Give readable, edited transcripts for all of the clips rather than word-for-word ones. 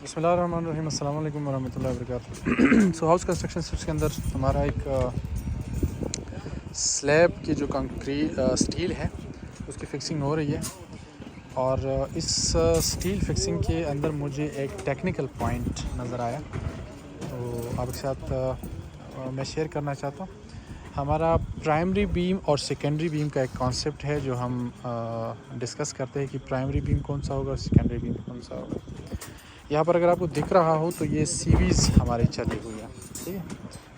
बिस्मिल्लाहिर्रहमानिर्रहीम, अस्सलाम वालेकुम वरहमतुल्लाहि वबरकातुहू। सो हाउस कंस्ट्रक्शन सिप्स के अंदर हमारा एक स्लैब की जो स्टील है उसकी फ़िक्सिंग हो रही है। और इस स्टील फ़िक्सिंग के अंदर मुझे एक टेक्निकल पॉइंट नज़र आया, तो आपके साथ मैं शेयर करना चाहता हूँ। हमारा प्राइमरी बीम और सेकेंडरी बीम का एक कॉन्सेप्ट है जो हम डिस्कस करते हैं कि प्राइमरी बीम कौन सा होगा और सेकेंडरी बीम कौन सा होगा। यहाँ पर अगर आपको दिख रहा हो तो ये सीवीज़ हमारी चली हुई है, ठीक है।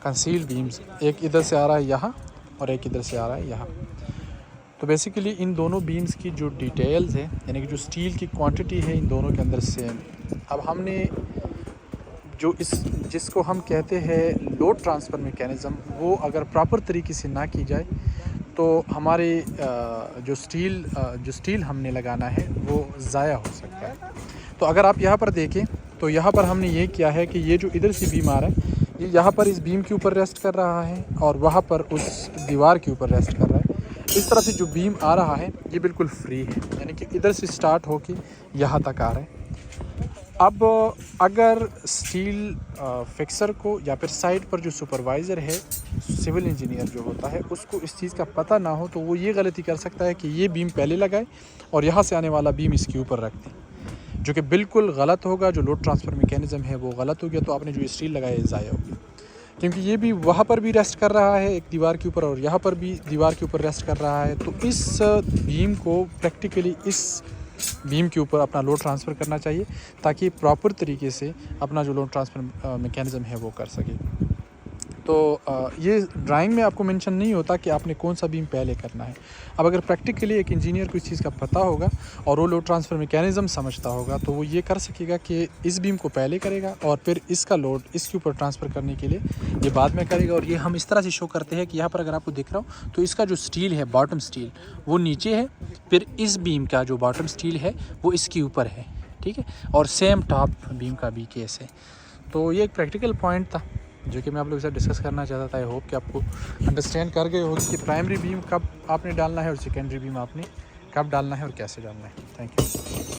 कंसील्ड बीम्स, एक इधर से आ रहा है यहाँ और एक इधर से आ रहा है यहाँ। तो बेसिकली इन दोनों बीम्स की जो डिटेल्स है, यानी कि जो स्टील की क्वांटिटी है, इन दोनों के अंदर सेम। अब हमने जो जिसको हम कहते हैं लोड ट्रांसफ़र मैकेनिज़्म, वो अगर प्रॉपर तरीके से ना की जाए तो हमारे जो स्टील हमने लगाना है वो ज़ाया हो सकता है। तो अगर आप यहाँ पर देखें तो यहाँ पर हमने ये किया है कि ये जो इधर से बीम आ रहा है ये यहाँ पर इस बीम के ऊपर रेस्ट कर रहा है और वहाँ पर उस दीवार के ऊपर रेस्ट कर रहा है। इस तरह से जो बीम आ रहा है ये बिल्कुल फ्री है, यानी कि इधर से स्टार्ट होके यहाँ तक आ रहा है। अब अगर स्टील फिक्सर को या फिर साइट पर जो सुपरवाइज़र है, सिविल इंजीनियर जो होता है, उसको इस चीज़ का पता ना हो तो वो ये गलती कर सकता है कि ये बीम पहले लगाए और यहाँ से आने वाला बीम इसके ऊपर रख दे, जो कि बिल्कुल गलत होगा। जो लोड ट्रांसफ़र मैकेनिज़्म है वो गलत हो गया, तो आपने जो स्टील लगाया ज़ाया हो गया। क्योंकि ये भी वहाँ पर भी रेस्ट कर रहा है एक दीवार के ऊपर और यहाँ पर भी दीवार के ऊपर रेस्ट कर रहा है। तो इस बीम को प्रैक्टिकली इस बीम के ऊपर अपना लोड ट्रांसफ़र करना चाहिए ताकि प्रॉपर तरीके से अपना जो लोड ट्रांसफ़र मैकेनिज़्म है वो कर सके। तो ये ड्राइंग में आपको मेंशन नहीं होता कि आपने कौन सा बीम पहले करना है। अब अगर प्रैक्टिकली एक इंजीनियर को इस चीज़ का पता होगा और वो लोड ट्रांसफ़र मैकेनिज़्म समझता होगा तो वो ये कर सकेगा कि इस बीम को पहले करेगा और फिर इसका लोड इसके ऊपर ट्रांसफ़र करने के लिए ये बाद में करेगा। और ये हम इस तरह से शो करते हैं कि यहाँ पर अगर आपको दिख रहा हो तो इसका जो स्टील है, बॉटम स्टील, वो नीचे है, फिर इस बीम का जो बॉटम स्टील है वो इसके ऊपर है, ठीक है। और सेम टॉप बीम का भी केस है। तो ये एक प्रैक्टिकल पॉइंट था जो कि मैं आप लोगों के साथ डिस्कस करना चाहता था। आई होप कि आपको अंडरस्टैंड कर गए होगी कि प्राइमरी बीम कब आपने डालना है और सेकेंडरी बीम आपने कब डालना है और कैसे डालना है। Thank you.